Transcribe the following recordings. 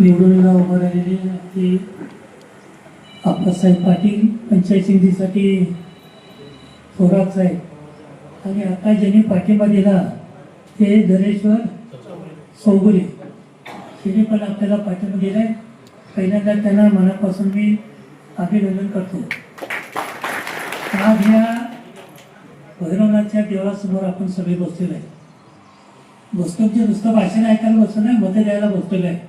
निवडणुकीला उभं राहिलेले ते आप्पासाहेब पाटील पंचायत समितीसाठी थोरात साहेब आणि आता ज्यांनी पाठिंबा दिला ते दरेश्वर चौगुले त्यांनी पण आपल्याला पाठिंबा दिलाय. पहिल्यांदा त्यांना मनापासून मी अभिनंदन करतो. आज ह्या भैरवनाथच्या देवळासमोर आपण सगळे बसलेलो आहे. बसतो म्हणजे नुसतं भाषण ऐकायला बसतो नाही, मतं द्यायला बसलेलं आहे.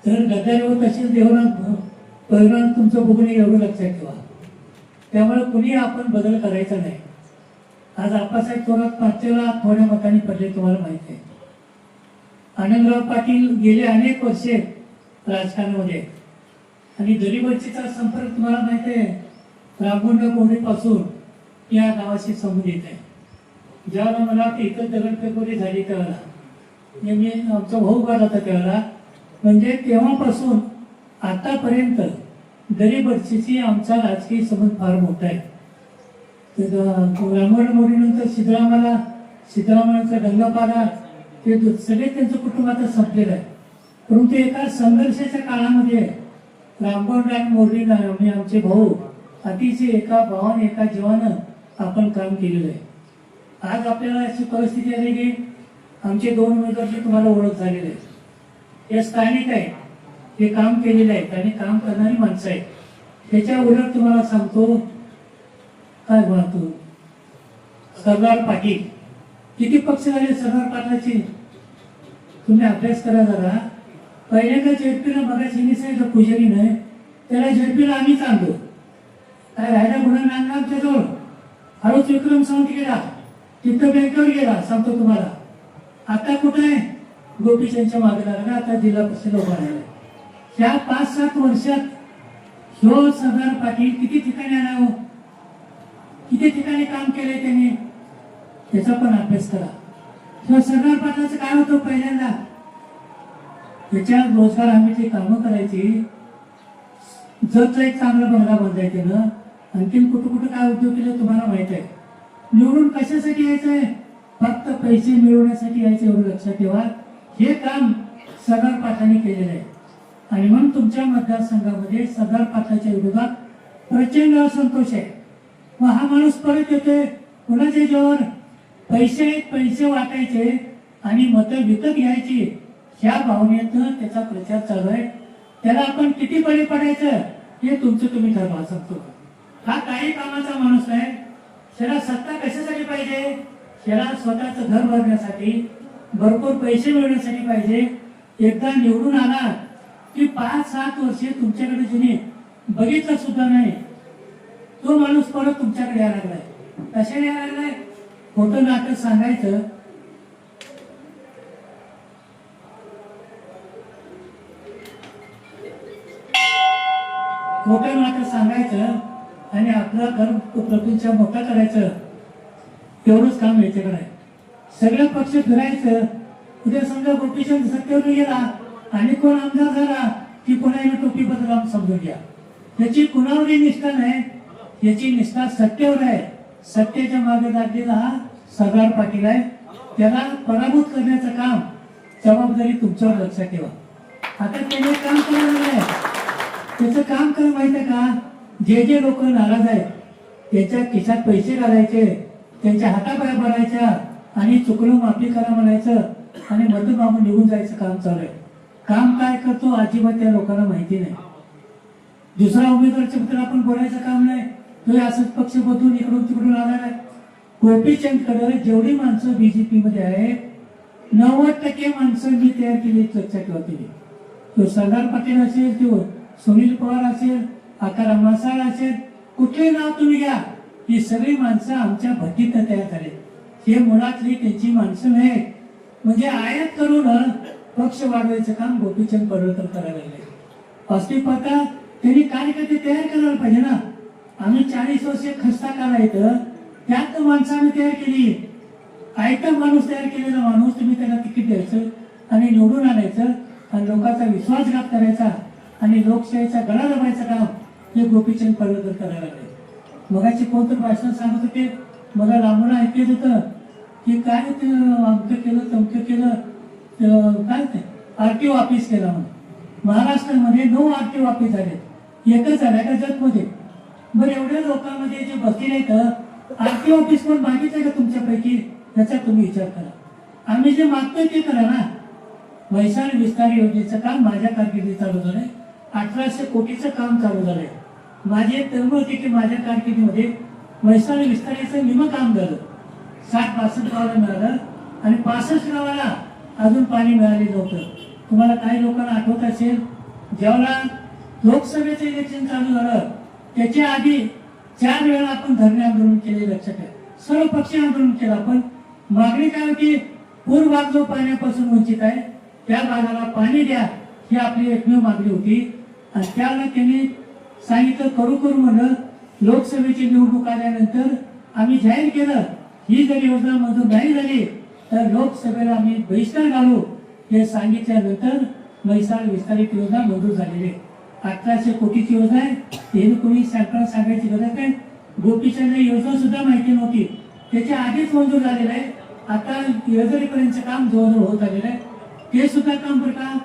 तर गद्दारीवर तसेच भैरवनाथ तुमचं बघून एवढं लक्षात ठेवा. त्यामुळे कुणी आपण बदल करायचा नाही. आज आप्पासाहेब थोरात मागच्या थोड्या मतांनी पडले तुम्हाला माहिती आहे. आनंदराव पाटील गेले अनेक वर्षे राजकारणामध्ये आणि दरीबच्चीचा संपर्क तुम्हाला माहिती आहे. रामगुंड मोहरीपासून या गावाशी संबंधित आहे. ज्यावेळेला मला इथं दगडफेकोरी झाली त्यावेळेला मी आमचा भाऊ गाड होता त्यावेळेला, म्हणजे तेव्हापासून आतापर्यंत दरीबच्चीची आमचा राजकीय संबंध फार मोठा आहे. रामगुंड मोहरीनंतर सिद्धरामाचा गंगापाडा ते सगळे त्यांचं कुटुंब आता संपलेलं आहे. परंतु एका संघर्षाच्या काळामध्ये रामगुंड आणि मोहरीला आम्ही आमचे भाऊ अतिशय एका भावाने एका जीवानं आपण काम केलेलं आहे. आज आपल्याला अशी परिस्थिती आली की आमचे दोन उमेदवारची तुम्हाला ओळख झालेली आहे. हे स्थानिक आहे, हे काम केलेले आहेत आणि काम करणारी माणसं आहेत. त्याच्या उलट तुम्हाला सांगतो काय म्हणतो सरदार पाटील, किती पक्ष झाले सरदार पाटलाचे तुम्ही अभ्यास करा जरा. पहिल्यांदा झेडपीला मगाशी सांगितलं पुजारी नाही त्याला झेडपीला आम्हीच आणलो. काय राहायला गुन्हा आणला आमच्या जवळ. हळूच विक्रम सावंत गेला तिथं बँकेवर गेला सांगतो तुम्हाला. आता कुठं आहे गोपीचंदच्या मागे लागला. आता जिल्हा परिषद उभा राहिला. ह्या 5-7 वर्षात ह्यो सरदार पाटील किती ठिकाणी आला हो, किती ठिकाणी काम केलंय त्यांनी, त्याचा पण अभ्यास करा. ह्यो सरदार पाटलाचं काय होतं पहिल्यांदा त्याच्या रोजगार हमीची कामं करायची. जगचा एक चांगला बंगला बांधायचे ना. आणखीन कुठं कुठं काय उद्योग केले तुम्हाला माहित आहे. निवडून कशासाठी यायचंय, फक्त पैसे मिळवण्यासाठी यायचं एवढं लक्षात ठेवा. हे काम सरदार पाटलांनी केलेलं आहे आणि म्हणून तुमच्या मतदारसंघामध्ये सरदार पाटलाच्या विरोधात प्रचंड असंतोष आहे. मग हा माणूस परत येतोय कुणाच्या जेव्हा पैसे वाटायचे आणि मतं विकत घ्यायची ह्या भावनेतनं त्याचा प्रचार चालू आहे. त्याला आपण किती बळी पडायचं हे तुमचं तुम्ही ठरवा. सांगतो हा काही कामाचा माणूस नाही. त्याला सत्ता कशासाठी पाहिजे, त्याला स्वतःचं घर भरण्यासाठी भरपूर पैसे मिळवण्यासाठी पाहिजे. एकदा निवडून आला की 5-7 वर्षे तुमच्याकडे ज्याने बघितलं सुद्धा नाही तो माणूस परत तुमच्याकडे यायला लागलाय. कशाने यायला लागलाय, खोटं नाटक सांगायचं. खोटं नाटक सांगायचं आणि आपला घर प्रपंच मोठा करायचं एवढंच काम याच्याकडे आहे. सगळे पक्ष फिरायचं. उद्या समजा गोपीचंद सत्तेवर गेला आणि कोण आमदार झाला की कोणाला टोपी बदलावून समजून घ्या. त्याची कुणावरही निष्ठा नाही, याची निष्ठा सत्तेवर आहे. सत्तेच्या मागे लागलेला हा सरदार पाटील आहे. त्याला पराभूत करण्याचं काम जबाबदारी तुमच्यावर लक्षात ठेवा. आता त्याने काम करायला आहे. त्याचं काम कर माहिती आहे का, जे लोक नाराज आहेत त्याच्या खिशात पैसे घालायचे, त्यांच्या हातापाया भरायच्या आणि चुकलं माफी करा म्हणायचं आणि मधून मागून निघून जायचं काम चालू आहे. काम काय करतो अजिबात त्या लोकांना माहिती नाही. दुसरा उमेदवारच्या बद्दल आपण बोलायचं काम नाही. तो असंच पक्ष बदलून इकडून तिकडून आला नाही. गोपीचंद कडे जेवढी माणसं बीजेपी मध्ये आहेत 90% माणसं मी तयार केली लक्षात ठेवा. तो सरदार पाटील असेल, तो सुनील पवार असेल, आकाराम मासाळ असेल, कुठले नाव तुम्ही घ्या, ही सगळी माणसं आमच्या भट्टीत तयार झाले. हे मुळातली त्यांची माणसं नाहीत. म्हणजे आयात करून पक्ष वाढवायचं काम गोपीचंद पडळकर करायला लागले. अस्तित्वाचा त्यांनी कार्यकर्ते तयार करायला पाहिजे ना. आम्ही 40 वर्षे खस्ता काला येतं त्यात माणसं आम्ही तयार केली. आयता माणूस तयार केलेला माणूस तुम्ही त्याला तिकीट द्यायचं आणि निवडून आणायचं आणि लोकांचा विश्वासघात करायचा आणि लोकशाहीचा गळा दाबायचं काम हे गोपीचंद पडळकर करायला लागले. मगाची कोणतं भाषण सांगत होते, मला लांबून ऐकत होतं की काय ते अमकं केलं तमकं केलं, काय ते RTO ऑफिस केलं म्हणून. महाराष्ट्रामध्ये 9 आरटीओ ऑफिस झाले, एकच झाल्या का जतमध्ये. बरं एवढ्या लोकांमध्ये जे बसले नाही तर आरटीओ ऑफिस कोण मागितलं का तुमच्यापैकी, याचा तुम्ही विचार करा. आम्ही जे मागतोय ते करा ना. म्हैसाळ विस्तार योजनेचं काम माझ्या कारकिर्दीत चालू झालंय. 1800 कोटीचं काम चालू झालंय. माझी एक तळमळ होती की माझ्या कारकिर्दीमध्ये म्हैसाळ विस्ताराचं निम काम झालं. 60-62 गावाला मिळालं आणि 65 गावाला अजून पाणी मिळालेलं नव्हतं. तुम्हाला काही लोकांना आठवत असेल, ज्यावेळेला लोकसभेचं इलेक्शन चालू झालं त्याच्या आधी 4 वेळा आपण धरणे आंदोलन केले. लक्षात घ्या, सर्व पक्षीय आंदोलन केलं आपण. मागणी काय होती, पूर भाग जो पाण्यापासून वंचित आहे त्या भागाला पाणी द्या, ही आपली एकमेव मागणी होती. आणि त्याला त्यांनी सांगितलं करू म्हणलं. लोकसभेची निवडणूक आल्यानंतर आम्ही जाहीर केलं, ही जर योजना मंजूर नाही झाली तर लोकसभेला आम्ही बहिष्कार घालू. हे सांगितल्यानंतर म्हैसाळ विस्तारित योजना मंजूर झालेली आहे. 1800 कोटीची योजना आहे. हे कोणी सांगायची गरज नाही. गोपीचंद योजना सुद्धा माहिती नव्हती, त्याच्या आधीच मंजूर झालेलं आहे. आता योजनेपर्यंतचं काम जवळजवळ होत आलेलं आहे. ते सुद्धा काम बरं का,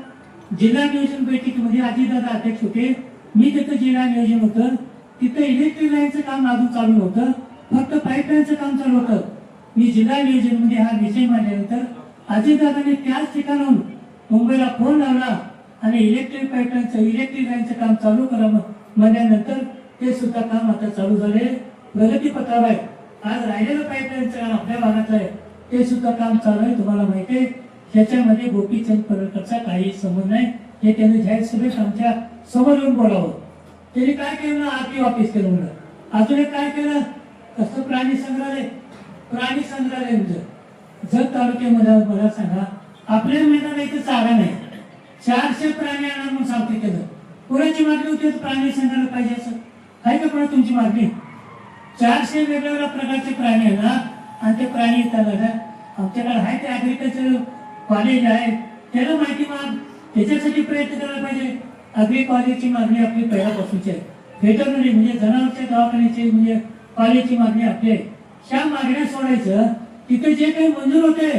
जिल्हा नियोजन बैठकीमध्ये अजितदादा अध्यक्ष होते, मी तिथं जिल्हा नियोजन होतं. तिथं इलेक्ट्रिक लाईनचं काम अजून चालू नव्हतं, फक्त पाईपलाईनचं काम चालू होतं. मी जिल्हा नियोजनमध्ये हा विषय मांडल्यानंतर अजितदादांनी त्याच ठिकाणाहून मुंबईला फोन लावला आणि इलेक्ट्रिक लाईनचं काम चालू करा म्हणल्यानंतर ते सुद्धा काम आता चालू झाले, प्रगतीपथावर आहे. आज राहिलेलं पाईपलाईनचं काम आपल्या भागात आहे, ते सुद्धा काम चालू आहे. तुम्हाला माहिती आहे ह्याच्यामध्ये गोपीचंद पडळकरचा काही संबंध नाही. हे त्यांनी जाहीर सभेत आमच्या समोर येऊन बोलावं. त्यांनी काय केलं, आरटीओ ऑफिस केलं म्हणलं. अजून एक काय केलं, कसं प्राणी संग्रहालय म्हणजे जत तालुक्यामध्ये मला सांगा, आपल्या मैदानात इथं चारा नाही, 400 प्राणी आणा म्हणून सांगते केलं. कोणाची मागणी होती प्राणी संग्रहालय पाहिजे असं आहे का कोणा तुमची मागणी? 400 वेगवेगळ्या प्रकारचे प्राणी आणा आणि ते प्राणी येतात. आमच्याकडे आहे ते ऍग्रिकल्चर कॉलेज आहे, त्याला माहिती माग, त्याच्यासाठी प्रयत्न करायला पाहिजे. अग्री कॉलेजची मागणी आपली पहिल्यापासूनची आहे. व्हेटरनरी म्हणजे जनावरच्या दवाखान्याची म्हणजे कॉलेजची मागणी आपली आहे. ह्या मागण्या सोडायचं, तिथे जे काही मंजूर होते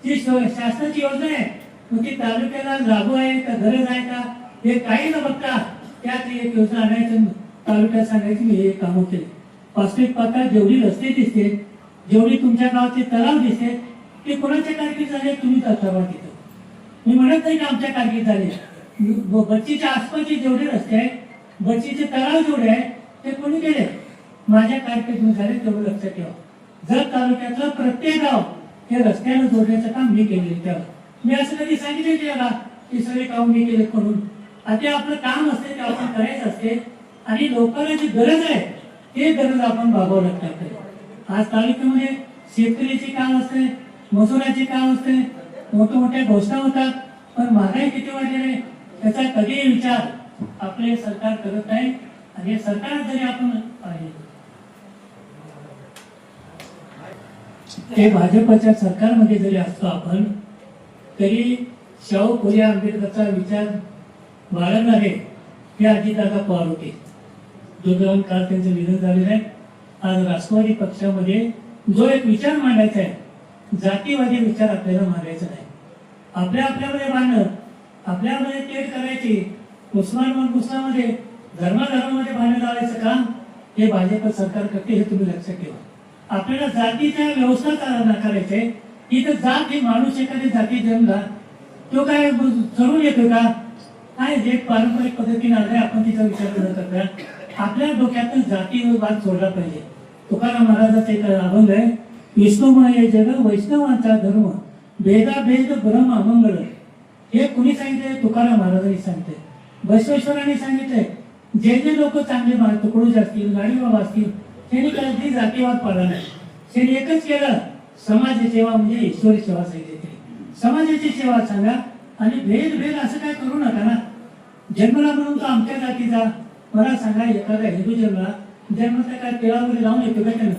जी शासनाची योजना आहे मग ती तालुक्याला लागू आहे का गरज आहे का हे काही न बघता त्यात एक योजना आणायचं, तालुक्यात सांगायची मी हे कामं केले. वास्तविक पाहता जेवढी रस्ते दिसते, जेवढी तुमच्या गावाचे तलाव दिसते, ते कोणाच्या कारकीर्द झाले तुम्ही ठरवा तिथं. मी म्हणत नाही की आमच्या कारकीर्द झाले. बच्चीच्या आसपासचे जेवढे रस्ते आहेत, बच्चीचे तलाव जेवढे आहेत ते कोणी केले, माझ्या कारकिर्दीमध्ये झाले. तेवढं लक्षात ठेवा. जत तालुक्यातलं प्रत्येक गाव हे रस्त्यानं जोडण्याचं काम मी केले. तेव्हा मी असं कधी सांगितलं त्याला की सगळे काम मी केले म्हणून. आता आपलं काम असते ते आपण करायचं असते आणि लोकांना जी गरज आहे ते गरज आपण भागावं लागतं. आज तालुक्यामध्ये शेतकऱ्याची काम असते, मजुराची काम असते, मोठमोठ्या घोषणा होतात, पण महागाई किती वाढलेली आहे त्याचा कधीही विचार आपले सरकार करत नाही. आणि सरकार जरी आपण ते भाजपच्या सरकारमध्ये जरी असतो आपण तरी शाहू फुले आंबेडकरचा विचार बाळगणारे हे अजितदादा पवार होते. दुर्दैवाने काल त्यांचं निधन झालेलं आहे. आज राष्ट्रवादी पक्षामध्ये जो एक विचार मांडायचा आहे, जातीवादी विचार आपल्याला मांडायचा नाही. आपल्यामध्ये भांडणं, आपल्यामध्ये तेढ करायची, मुस्लिमांमध्ये धर्मामध्ये भांडण लावायचं काम हे भाजप सरकार करते, हे तुम्ही लक्षात ठेवा. आपल्याला जातीच्या व्यवस्था करायचे. इथं जात ही माणूस एखादी जाती जन्मला तो काय चढून येतो का? काय जे पारंपरिक पद्धतीने आले आपण तिचा विचार करत करता. आपल्या डोक्यातून जातीवाद सोडला पाहिजे. तुकाराम महाराजाचा एक अभंग आहे, विष्णुमय जग वैष्णवांचा धर्म भेदाभेद ब्रह्म अमंगळ. हे कुणी सांगितलंय? तुकाराम महाराजांनी सांगितलंय. बसवेश्वरांनी सांगितलंय. जे जे लोक चांगले तुकडोजी असतील, गाडीबाबा असतील, त्यांनी कधी जातीवाद पाळला नाही. त्यांनी एकच केलं, समाज सेवा म्हणजे ईश्वरी सेवा सांगितली. समाजाची सेवा सांगा आणि भेद असं काय करू नका ना. जन्मला म्हणून तो आमच्या जातीचा, मला सांगा एखाद्या हिंदू जन्माचा काय तिळामध्ये लावून येतो का त्यानं?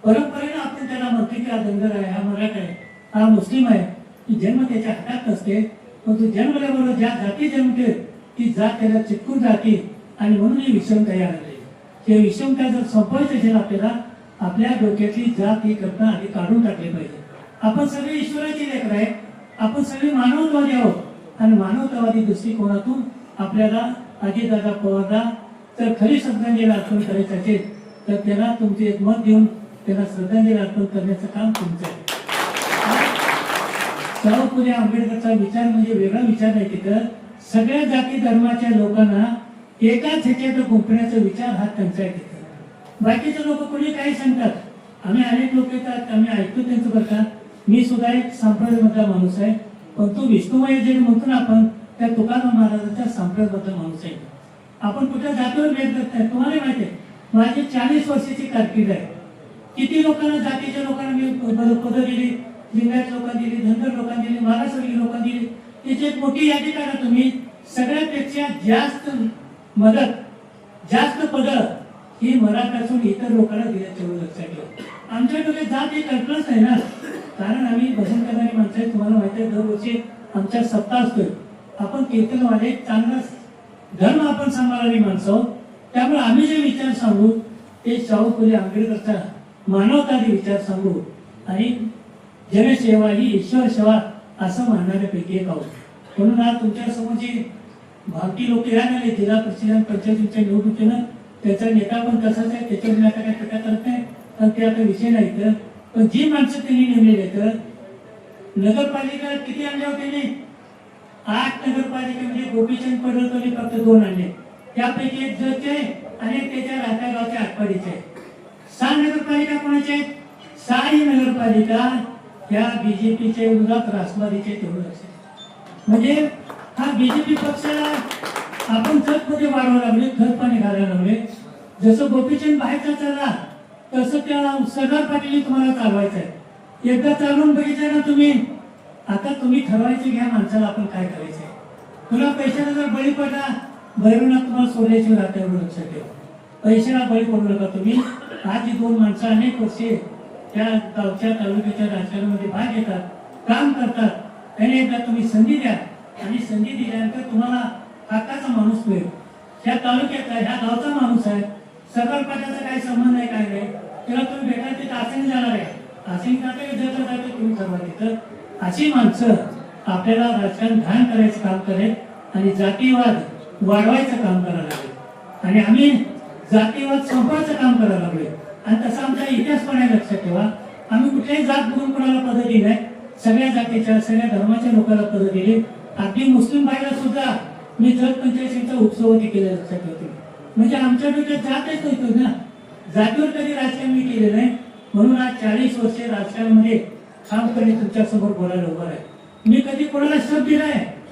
परंपरेनं आपण त्याला म्हणतो की हा धनगर आहे, हा मराठा आहे, हा मुस्लिम आहे. जन्म त्याच्या हातात नसते, पण तो जन्मल्याबरोबर ज्या जाती जन्मते ती जात त्याला चिटकून जाते आणि म्हणून ही विषमता यायला लागली. हे विषमता जर संपवायची असेल आपल्याला, आपल्या डोक्यातली जात ही कल्पना आधी काढून टाकली पाहिजे. आपण सगळे ईश्वराची लेकर आहे, आपण सगळे मानवतावादी आहोत. आणि मानवतावादी दृष्टिकोनातून आपल्याला अजितदादा पवारला तर खरी श्रद्धांजली अर्पण करायचं असेल तर त्याला तुमचे एक मत देऊन त्याला श्रद्धांजली अर्पण करण्याचं काम तुमचं आहे. शाहू फुले आंबेडकरचा विचार म्हणजे वेगळा विचार नाही. तिथं सगळ्या जाती धर्माच्या लोकांना एकाच ह्याच्यात गुंफण्याचा विचार हा त्यांचा आहे. तिथं बाकीचे लोक कोणी काही सांगतात, आम्ही अनेक लोक येतात, आम्ही ऐकतो त्यांचं बरं. मी सुद्धा एक संप्रदायामधला माणूस आहे, पण तो विष्णुमय जे म्हणतो ना आपण, त्या तुकाराम महाराजांच्या संप्रदायामधला माणूस आहे. आपण कुठल्या जातीवर भेद करत नाही. तुम्हाला माहिती आहे माझी 40 वर्षाची कारकीर्द आहे. किती लोकांना, जातीच्या लोकांना मी पदं दिली, लिंगायत लोकांना दिली, धनगर लोकांना दिली, मागासवर्गीय लोकांना दिली. त्याची एक मोठी यादी करा तुम्ही. सगळ्यापेक्षा जास्त मदत, जास्त पदं ही मराठासून इतर लोकांना दिल्याचं लक्षात ठेवा. आमच्या डोक्यात जात ही कल्पनाच नाही ना, कारण आम्ही भजन करणारी माणसं आहे. तुम्हाला माहिती आहे दरवर्षी आमच्या सप्ताह असतोय. आपण कीर्तनवाले चांगला धर्म आपण सांभाळणारी माणसं आहोत. त्यामुळे आम्ही जे विचार सांगू ते शाहू फुले आंबेडकरचा मानवतावादी विचार सांगू आणि जनसेवा ही ईश्वर सेवा असं म्हणणाऱ्यापैकी एक आहोत. म्हणून आज तुमच्या समोरची भारतीय लोक या नाही, जिल्हा परिषद पंचायतीच्या निवडणुकीनं त्याचा नेता पण तसाच आहे, त्याच्यावर मी आता काही टीका करत नाही, पण ते आता विषय नाही. तर पण जी माणसं त्यांनी नेमलेली तर नगरपालिका किती आणल्या होते त्यांनी? 8 नगरपालिकेमध्ये गोपीचंद पडळकरने फक्त 2 आणले. त्यापैकी एक जत आहे आणि त्याच्या राहत्या गावच्या आटपाडीचे आहे. 6 नगरपालिका कोणाच्या आहेत? 6 नगरपालिका या बीजेपीच्या विरोधात राष्ट्रवादीचे तेवढं लक्षात. म्हणजे हा बीजेपी पक्षाला आपण जतमध्ये वाढवायला लागले, खतपाणी घालायला लागले. जसं गोपीचंद बाहेरचा चालला तसं त्या सरदार पाटील तुम्हाला चालवायचं आहे. एकदा चालवून बघितलं ना तुम्ही, आता तुम्ही ठरवायचं घ्या माणसाला आपण काय करायचंय. तुला पैशाला जर बळी पडला, भैरवनाथ तुम्हाला सोडायची राहते, एवढं लक्षात ठेवा. पैशाला बळी पडू नका तुम्ही. आज ही 2 माणसं अनेक वर्षे त्या गावच्या तालुक्याच्या राजकारणामध्ये भाग घेतात, काम करतात. त्यांनी एकदा तुम्ही संधी द्या आणि संधी दिल्यानंतर तुम्हाला हक्काचा माणूस मिळेल. ह्या तालुक्याचा, ह्या गावचा माणूस आहे. सरदार पाटलाचा काही संबंध नाही, काय नाही. त्याला तुम्ही भेटाल तिथं आसनी जाणार आहे, आसनी जाते तुम्ही ठरवा तिथं. अशी माणसं आपल्याला राजकारण घाण करायचं काम करेल आणि जातीवाद वाढवायचं काम करायला लागेल. आणि आम्ही जातीवाद संपवायचं काम करायला लागलोय. आणि तसा आमचा इतिहास पण आहे, लक्षात ठेवा. आम्ही कुठल्याही जात बघून कोणाला पदं दिली नाही. सगळ्या जातीच्या, सगळ्या धर्माच्या लोकांना पदं दिली. अगदी मुस्लिम बाईला सुद्धा मी जत पंचायतीचा उत्सवती केले, लक्षात ठेवतो. म्हणजे आमच्या डोक्यात जातच नव्हतो ना, जातीवर कधी राजकारण मी केले नाही. म्हणून आज 40 वर्षे राजकारणामध्ये काम करणे तुमच्या समोर बोलायला उभा आहे. मी कधी कोणाला शब्द दिलाय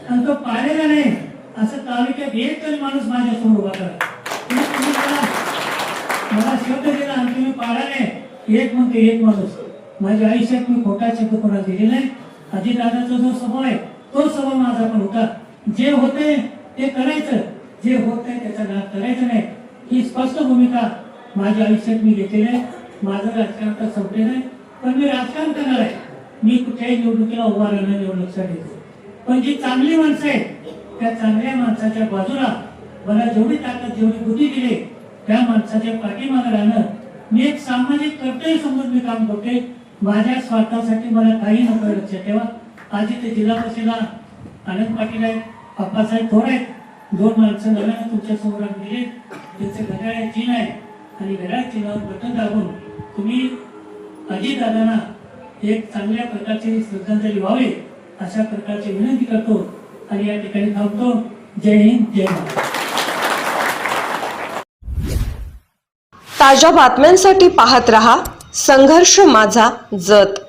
आणि तो पाळलेला नाही असं तालुक्यात एक तरी माणूस माझ्या समोर उभा करा. मला शब्द दिला आणि तुम्ही पाळाले, एक म्हणते एक माणूस. माझ्या आयुष्यात मी खोटा शब्द कोणाला दिले नाही. अजितदादाचा जो स्वभाव आहे तो स्वभाव माझा पण होता. जे होते ते करायचं, जे होत नाही त्याचा नाद करायचा नाही, ही स्पष्ट भूमिका माझ्या आयुष्यात मी घेतलेली आहे. माझं राजकारण तर संपलेलं आहे, पण मी राजकारण करणार आहे. मी कुठल्याही निवडणुकीला उभा राहणार एवढं लक्षात घेतो. पण जी चांगली माणसं आहेत त्या चांगल्या माणसाच्या बाजूला मला जेवढी ताकद, जेवढी बुद्धी दिली त्या माणसाच्या पाठीमागे राहणं मी एक सामाजिक कर्तव्य समजून मी काम करते. माझ्या स्वार्थासाठी मला काही नको, लक्षात ठेवा. आज इथे जिल्हा परिषदेला आनंद पाटील आहेत, अप्पासाहेब थोर आहेत. 2 माणसं नव्यानं तुमच्या समोर दिली. त्यांचे घड्याळ चिन्ह आहे आणि घड्याळ चिन्हावर बटन दाबून तुम्ही अजितदादांना एक चांगल्या प्रकारची श्रद्धांजली व्हावी अशा प्रकारची विनंती करतो आणि या ठिकाणी थांबतो. जय हिंद, जय महाराष्ट्र. ताज्या बातम्यांसाठी पाहत रहा संघर्ष माझा जत.